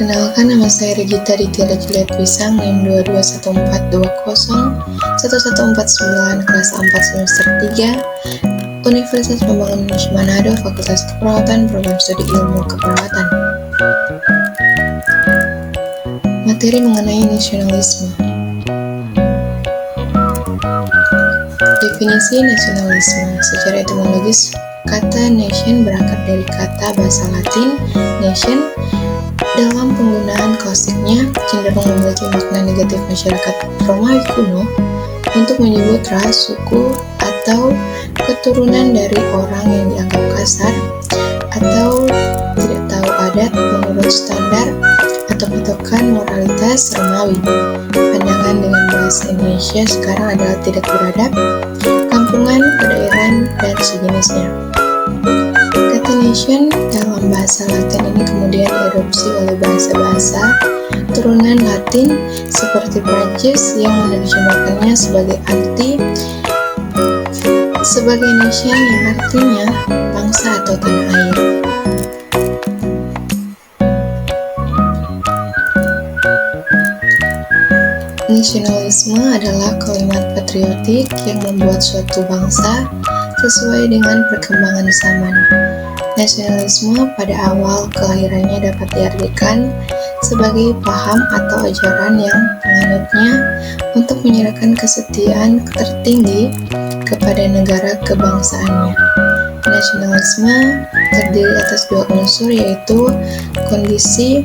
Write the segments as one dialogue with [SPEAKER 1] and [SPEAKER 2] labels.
[SPEAKER 1] Perkenalkan, nama saya Regita Ditya Juliet Wisang, NIM 2214201149, kelas 4 semester 3, Universitas Pembangunan Indonesia Manado, Fakultas Keperawatan, Program Studi Ilmu Keperawatan. Materi mengenai nasionalisme. Definisi nasionalisme. Secara etimologis, kata nation berangkat dari kata bahasa Latin nation. Dalam penggunaan klausiknya, cenderung memiliki makna negatif masyarakat Romawi kuno untuk menyebut ras, suku, atau keturunan dari orang yang dianggap kasar atau tidak tahu adat menurut standar atau patokan moralitas Romawi. Pandangan dengan bahasa Indonesia sekarang adalah tidak beradab, kampungan, pedairan, dan sejenisnya. Kata nation dalam bahasa Latin ini kemudian diadopsi oleh bahasa-bahasa turunan Latin seperti Prancis yang menerjemahkannya sebagai nation yang artinya bangsa atau tanah air. Nasionalisme adalah kalimat patriotik yang membuat suatu bangsa sesuai dengan perkembangan zaman. Nasionalisme pada awal kelahirannya dapat diartikan sebagai paham atau ajaran yang penganutnya untuk menyerahkan kesetiaan tertinggi kepada negara kebangsaannya. Nasionalisme terdiri atas dua unsur, yaitu kondisi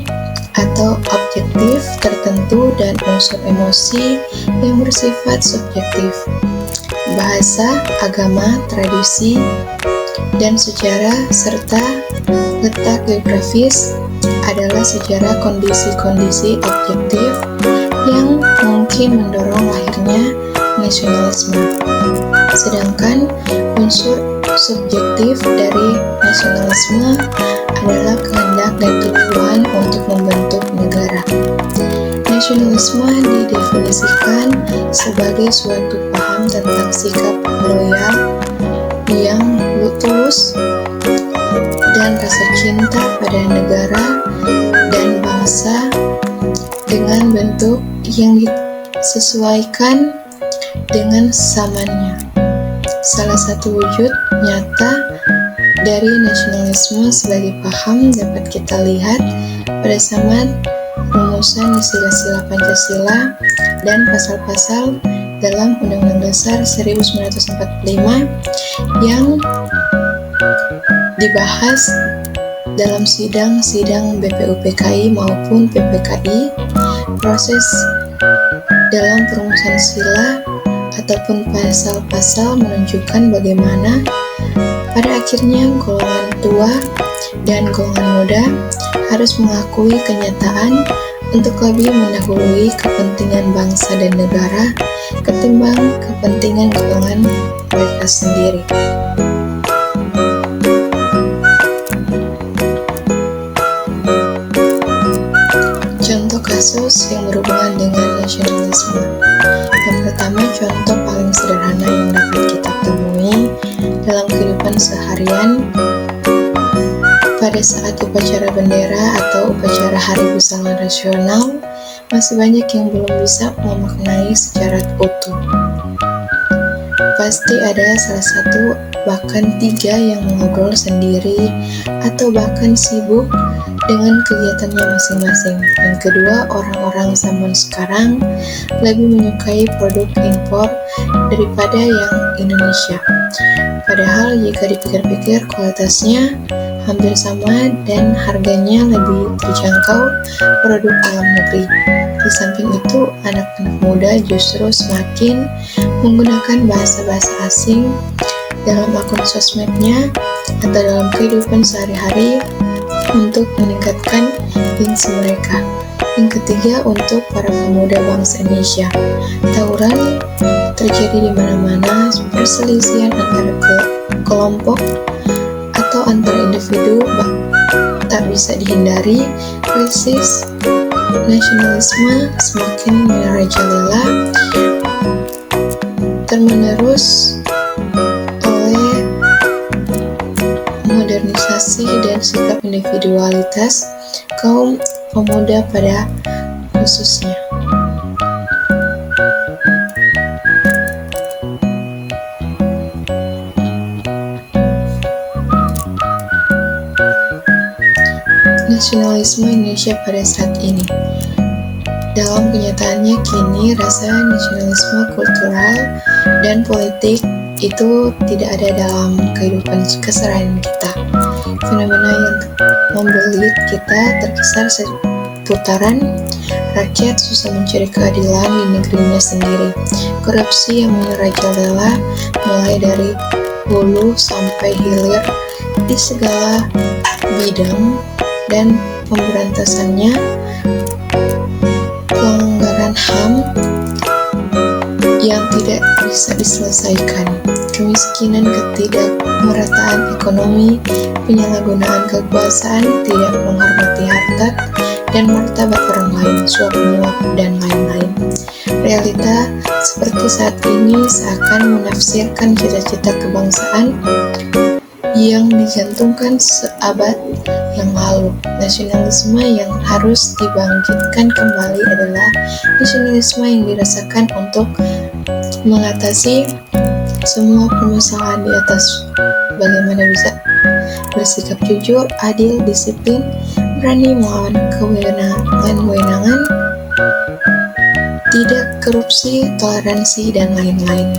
[SPEAKER 1] atau objektif tertentu dan unsur emosi yang bersifat subjektif. Bahasa, agama, tradisi, dan sejarah serta letak geografis adalah sejarah kondisi-kondisi objektif yang mungkin mendorong lahirnya nasionalisme. Sedangkan unsur subjektif dari nasionalisme adalah kehendak dan tujuan untuk membentuk negara. Nasionalisme didefinisikan sebagai suatu paham tentang sikap loyal yang tulus dan rasa cinta pada negara dan bangsa dengan bentuk yang disesuaikan dengan zamannya. Salah satu wujud nyata dari nasionalisme sebagai paham dapat kita lihat pada zaman rumusan sila-sila Pancasila dan pasal-pasal dalam Undang-Undang Dasar 1945 yang dibahas dalam sidang-sidang BPUPKI maupun PPKI. Proses dalam perumusan sila ataupun pasal-pasal menunjukkan bagaimana pada akhirnya golongan tua dan golongan muda harus mengakui kenyataan untuk lebih mendahului kepentingan bangsa dan negara ketimbang kepentingan golongan mereka sendiri. Contoh kasus yang berhubungan dengan nasionalisme. Yang pertama, contoh paling sederhana yang dapat kita temui dalam kehidupan seharian pada saat upacara bendera atau upacara Hari Pusaka Nasional, masih banyak yang belum bisa memaknai secara utuh. Pasti ada salah satu, bahkan tiga yang mengobrol sendiri atau bahkan sibuk dengan kegiatannya masing-masing. Yang kedua, orang-orang zaman sekarang lebih menyukai produk impor daripada yang Indonesia. Padahal jika dipikir-pikir kualitasnya hampir sama dan harganya lebih terjangkau produk dalam negeri. Di samping itu, anak-anak muda justru semakin menggunakan bahasa-bahasa asing dalam akun sosmednya atau dalam kehidupan sehari-hari untuk meningkatkan gengsi mereka. Yang ketiga, untuk para pemuda bangsa Indonesia, tawuran terjadi di mana-mana, perselisihan antara kelompok atau antara individu tak bisa dihindari. Krisis nasionalisme semakin merajalela terus-menerus oleh modernisasi orientasi dan sikap individualitas kaum pemuda pada khususnya. Nasionalisme Indonesia pada saat ini. Dalam kenyataannya kini rasa nasionalisme kultural dan politik itu tidak ada dalam kehidupan keseharian kita. Fenomena yang membelit kita terkesan seputaran rakyat susah mencari keadilan di negerinya sendiri. Korupsi yang merajalela mulai dari hulu sampai hilir di segala bidang, dan pemberantasannya, pelanggaran HAM yang tidak bisa diselesaikan, kemiskinan, ketidakmerataan ekonomi, penyalahgunaan kekuasaan, tidak menghormati harta dan martabat orang lain, suap menyuap, dan lain-lain. Realita seperti saat ini seakan menafsirkan cita-cita kebangsaan yang digantungkan seabad yang lalu. Nasionalisme yang harus dibangkitkan kembali adalah nasionalisme yang dirasakan untuk mengatasi semua permasalahan di atas. Bagaimana bisa bersikap jujur, adil, disiplin, berani melawan kewenangan, tidak korupsi, toleransi, dan lain-lain.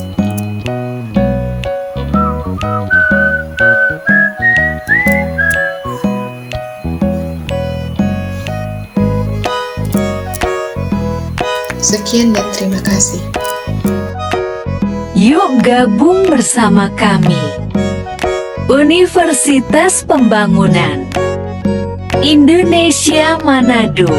[SPEAKER 1] Sekian dan terima kasih.
[SPEAKER 2] Yuk gabung bersama kami. Universitas Pembangunan Indonesia Manado.